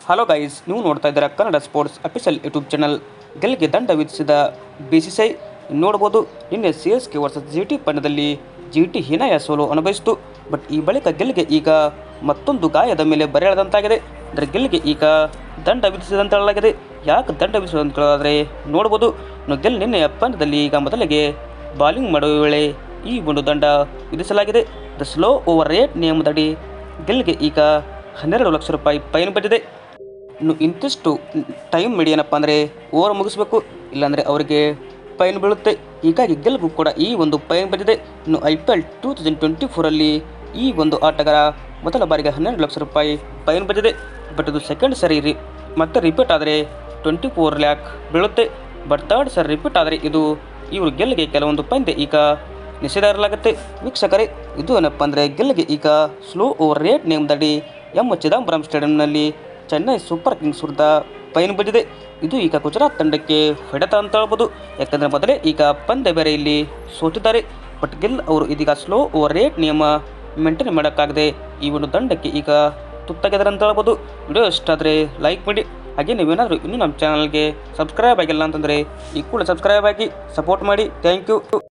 Hello guys, ನೀವು ನೋಡ್ತಾ ಇದ್ದೀರಾ Kannada sports official YouTube channel. ಗೆಲ್ಗೆ ದಂಡ ವಿಧಿಸಿದ BCCI ನೋಡ್ಬೋದು. ನಿನ್ನೆ CSK ವರ್ಸಸ್ GT ಪಂದ್ಯದಲ್ಲಿ GT ಹೀನಾಯ ಸೋಲು ಅನುಭವಿಸಿತು. ಬಟ್ ಈ ಬಳಿಕ ಗೆಲ್ಗೆ ಈಗ ಮತ್ತೊಂದು ಗಾಯದ ಮೇಲೆ ಬರೆ ಎಳೆದಂತಾಗಿದೆ. ಅಂದರೆ ಗೆಲ್ಗೆ ಈಗ ದಂಡ ವಿಧಿಸಿದಂತ ಹೇಳಲಾಗಿದೆ. ಯಾಕೆ ದಂಡ ವಿಧಿಸಿದಂತ ಹೇಳೋದಾದರೆ ನೋಡ್ಬೋದು. ಗೆಲ್ ನಿನ್ನೆಯ ಪಂದ್ಯದಲ್ಲಿ ಈಗ ಮೊದಲಿಗೆ ಬಾಲಿಂಗ್ ಮಾಡುವ ವೇಳೆ ಈ ಒಂದು ದಂಡ ವಿಧಿಸಲಾಗಿದೆ. ದ ಸ್ಲೋ ಓವರ್ ರೇಟ್ ನಿಯಮದಡಿ ಗೆಲ್ಗೆ ಈಗ 12 ಲಕ್ಷ ರೂಪಾಯಿ ಫೈನ್ ಬಂದಿದೆ. ಇನ್ನು ಇಂತಿಷ್ಟು ಟೈಮ್ ಏನಪ್ಪ ಅಂದರೆ ಓವರ್ ಮುಗಿಸ್ಬೇಕು, ಇಲ್ಲಾಂದರೆ ಅವರಿಗೆ ಫೈನ್ ಬೀಳುತ್ತೆ. ಹೀಗಾಗಿ ಗೆಲ್ಗೂ ಕೂಡ ಈ ಒಂದು ಫೈನ್ ಬಂದಿದೆ. ಇನ್ನು IPL 2024 ಈ ಒಂದು ಆಟಗಾರ ಮೊದಲ ಬಾರಿಗೆ 12 ಲಕ್ಷ ರೂಪಾಯಿ ಫೈನ್ ಬಂದಿದೆ. ಬಟ್ ಇದು ಸೆಕೆಂಡ್ ಸರಿ ಮತ್ತೆ ರಿಪೀಟ್ ಆದರೆ 24 ಲ್ಯಾಕ್ ಬೀಳುತ್ತೆ. ಬಟ್ ಥರ್ಡ್ ಸರಿ ರಿಪೀಟ್ ಆದರೆ ಇವರು ಗೆಲ್ಗೆ ಕೆಲವೊಂದು ಪಂದ್ಯ ಈಗ ನಿಷೇಧ ಇರಲಾಗುತ್ತೆ. ವೀಕ್ಷಕರೇ, ಇದು ಏನಪ್ಪ ಅಂದರೆ ಗೆಲ್ಗೆ ಈಗ ಸ್ಲೋ ಓವರ್ ರೇಟ್ ನಿಯಮದಡಿ ಚಿದಂಬರಂ ಸ್ಟೇಡಿಯಂನಲ್ಲಿ ಚೆನ್ನೈ ಸೂಪರ್ ಕಿಂಗ್ಸ್ ವಿರುದ್ಧ ಫೈನ್ ಬಂದಿದೆ. ಇದು ಈಗ ಗುಜರಾತ್ ತಂಡಕ್ಕೆ ಹೊಡೆತ ಅಂತ ಹೇಳ್ಬೋದು. ಯಾಕಂದರೆ ಮೊದಲೇ ಈಗ ಪಂದ್ಯ ಬೇರೆ ಇಲ್ಲಿ ಸೋತಿದ್ದಾರೆ. ಬಟ್ ಗೆಲ್ ಅವರು ಇದೀಗ ಸ್ಲೋ ಓವರ್ ರೇಟ್ ನಿಯಮ ಮೇಂಟೈನ್ ಮಾಡೋಕ್ಕಾಗದೆ ಈ ಒಂದು ದಂಡಕ್ಕೆ ಈಗ ತುತ್ತಾಗಿದ್ದಾರೆ ಅಂತ ಹೇಳ್ಬೋದು. ವಿಡಿಯೋ ಇಷ್ಟ ಆದರೆ ಲೈಕ್ ಮಾಡಿ. ಹಾಗೆ ನೀವೇನಾದರೂ ಇನ್ನೂ ನಮ್ಮ ಚಾನಲ್ಗೆ ಸಬ್ಸ್ಕ್ರೈಬ್ ಆಗಿಲ್ಲ ಅಂತಂದರೆ ಈ ಕೂಡ ಸಬ್ಸ್ಕ್ರೈಬ್ ಆಗಿ ಸಪೋರ್ಟ್ ಮಾಡಿ. Thank you.